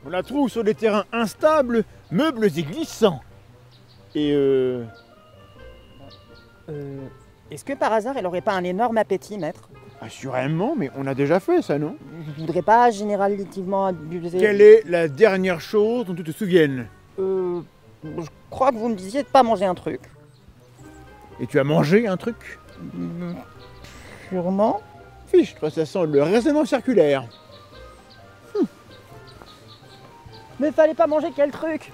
On la trouve sur des terrains instables, meubles et glissants. Et Est-ce que par hasard, elle aurait pas un énorme appétit, maître? assurément, mais on a déjà fait ça, non? Je voudrais pas généralement abuser. Quelle est la dernière chose dont tu te souviennes? Je crois que vous me disiez de pas manger un truc. Et tu as mangé un truc? Sûrement. Fiche, toi ça sent le raisonnement circulaire. Mais fallait pas manger quel truc?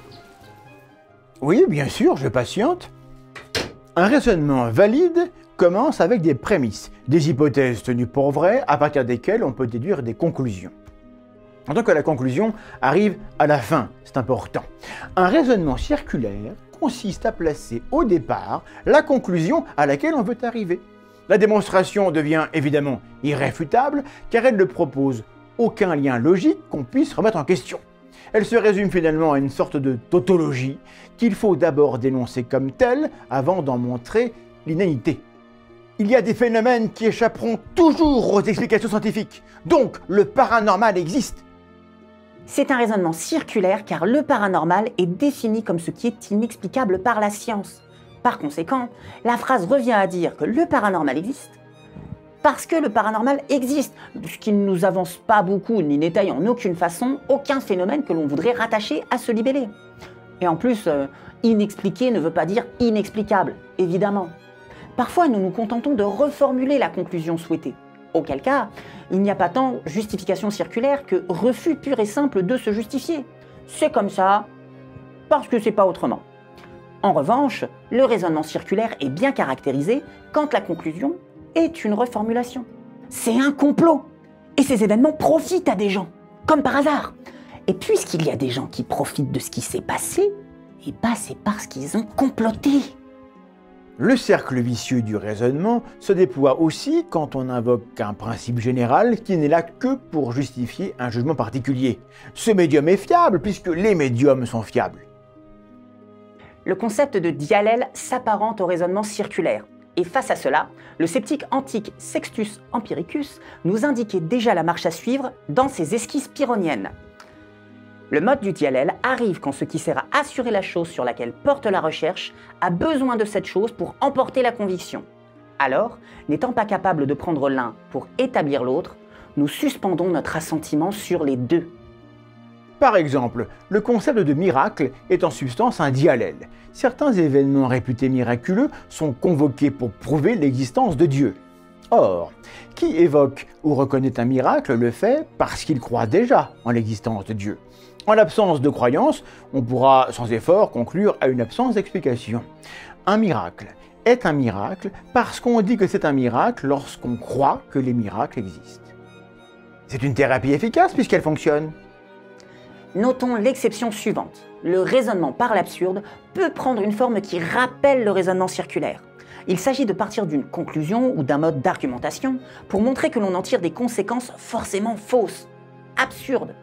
Oui, bien sûr, je patiente. Un raisonnement valide commence avec des prémices, des hypothèses tenues pour vraies, à partir desquelles on peut déduire des conclusions. En tant que la conclusion arrive à la fin, c'est important. Un raisonnement circulaire consiste à placer au départ la conclusion à laquelle on veut arriver. La démonstration devient évidemment irréfutable car elle ne propose aucun lien logique qu'on puisse remettre en question. Elle se résume finalement à une sorte de tautologie qu'il faut d'abord dénoncer comme telle avant d'en montrer l'inanité. Il y a des phénomènes qui échapperont toujours aux explications scientifiques, donc le paranormal existe. C'est un raisonnement circulaire car le paranormal est défini comme ce qui est inexplicable par la science. Par conséquent, la phrase revient à dire que le paranormal existe parce que le paranormal existe, ce qui ne nous avance pas beaucoup ni n'étaye en aucune façon aucun phénomène que l'on voudrait rattacher à ce libellé. Et en plus, inexpliqué ne veut pas dire inexplicable, évidemment. Parfois, nous nous contentons de reformuler la conclusion souhaitée. Auquel cas, il n'y a pas tant justification circulaire que refus pur et simple de se justifier. C'est comme ça, parce que c'est pas autrement. En revanche, le raisonnement circulaire est bien caractérisé quand la conclusion est une reformulation. C'est un complot. Et ces événements profitent à des gens, comme par hasard. Et puisqu'il y a des gens qui profitent de ce qui s'est passé, et bah c'est parce qu'ils ont comploté. Le cercle vicieux du raisonnement se déploie aussi quand on invoque un principe général qui n'est là que pour justifier un jugement particulier. Ce médium est fiable puisque les médiums sont fiables. Le concept de diallèle s'apparente au raisonnement circulaire. Et face à cela, le sceptique antique Sextus Empiricus nous indiquait déjà la marche à suivre dans ses esquisses pyrrhoniennes. Le mode du diallèle arrive quand ce qui sert à assurer la chose sur laquelle porte la recherche a besoin de cette chose pour emporter la conviction. Alors, n'étant pas capable de prendre l'un pour établir l'autre, nous suspendons notre assentiment sur les deux. Par exemple, le concept de miracle est en substance un diallèle. Certains événements réputés miraculeux sont convoqués pour prouver l'existence de Dieu. Or, qui évoque ou reconnaît un miracle le fait parce qu'il croit déjà en l'existence de Dieu. En l'absence de croyance, on pourra sans effort conclure à une absence d'explication. Un miracle est un miracle parce qu'on dit que c'est un miracle lorsqu'on croit que les miracles existent. C'est une thérapie efficace puisqu'elle fonctionne. Notons l'exception suivante. Le raisonnement par l'absurde peut prendre une forme qui rappelle le raisonnement circulaire. Il s'agit de partir d'une conclusion ou d'un mode d'argumentation pour montrer que l'on en tire des conséquences forcément fausses, absurdes.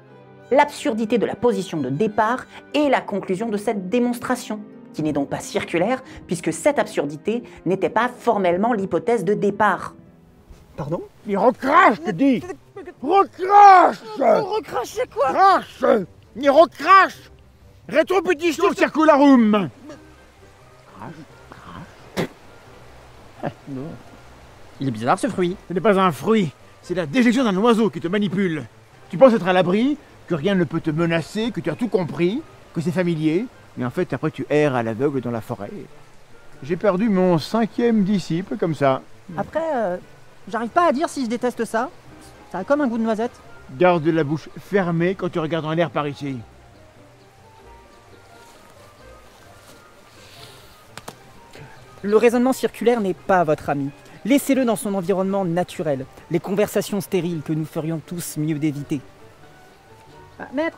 L'absurdité de la position de départ est la conclusion de cette démonstration, qui n'est donc pas circulaire puisque cette absurdité n'était pas formellement l'hypothèse de départ. Pardon? Mais recrache, je te dis! Recrache! Recrache, c'est quoi? Crache! Mais recrache! Rétropétition circularum! Il est bizarre ce fruit. Ce n'est pas un fruit, c'est la déjection d'un oiseau qui te manipule. Tu penses être à l'abri, que rien ne peut te menacer, que tu as tout compris, que c'est familier, mais en fait après tu erres à l'aveugle dans la forêt. J'ai perdu mon 5e disciple comme ça. Après, j'arrive pas à dire si je déteste ça. Ça a comme un goût de noisette. Garde la bouche fermée quand tu regardes en l'air par ici. Le raisonnement circulaire n'est pas votre ami. Laissez-le dans son environnement naturel, les conversations stériles que nous ferions tous mieux d'éviter. Maître,